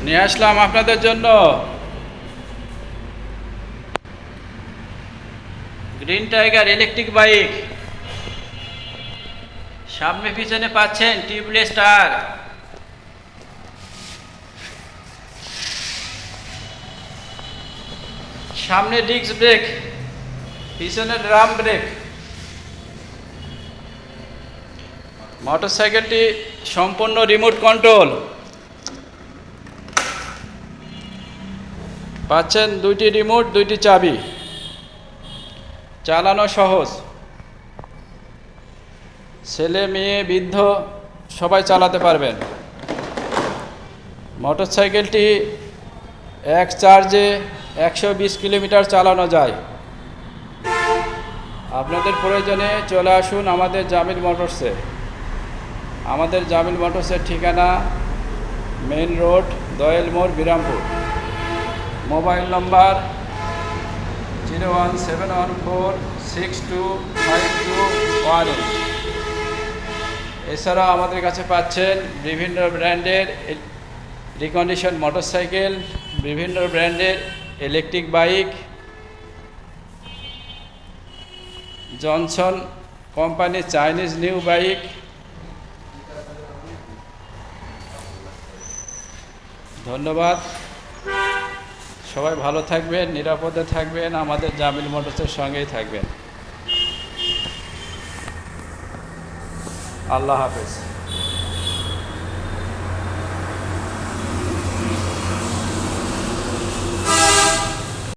নিয়ে আসলাম আপনাদের জন্য গ্রিন টাইগার ইলেকট্রিক বাইক। সামনে পিছনে পাচ্ছেন টিউবলেস টায়ার, সামনে ডিস্ক ব্রেক, পিছনে ড্রাম ব্রেক। মোটরসাইকেলটি সম্পূর্ণ রিমোট কন্ট্রোল, পাচ্ছেন দুইটি রিমোট, দুইটি চাবি, চালানো সহজ, ছেলে মেয়ে বৃদ্ধ সবাই চালাতে পারবেন। মোটরসাইকেলটি এক চার্জে 120 কিলোমিটার চালানো যায়। আপনাদের প্রয়োজনে চলে আসুন আমাদের জামিল মোটরসে। আমাদের জামিল মোটরসের ঠিকানা মেইন রোড, দোয়েল মোড়, বিরামপুর। মোবাইল নম্বর 01714625218। এছাড়াও আমাদের কাছে পাচ্ছেন বিভিন্ন ব্র্যান্ডের রিকন্ডিশন মোটরসাইকেল, বিভিন্ন ব্র্যান্ডের ইলেকট্রিক বাইক, জনসন কোম্পানির চাইনিজ নিউ বাইক। ধন্যবাদ, সবাই ভালো থাকবেন, নিরাপদে থাকবেন, আমাদের জামিল মোটরসের সঙ্গেই থাকবেন। আল্লাহ হাফেজ।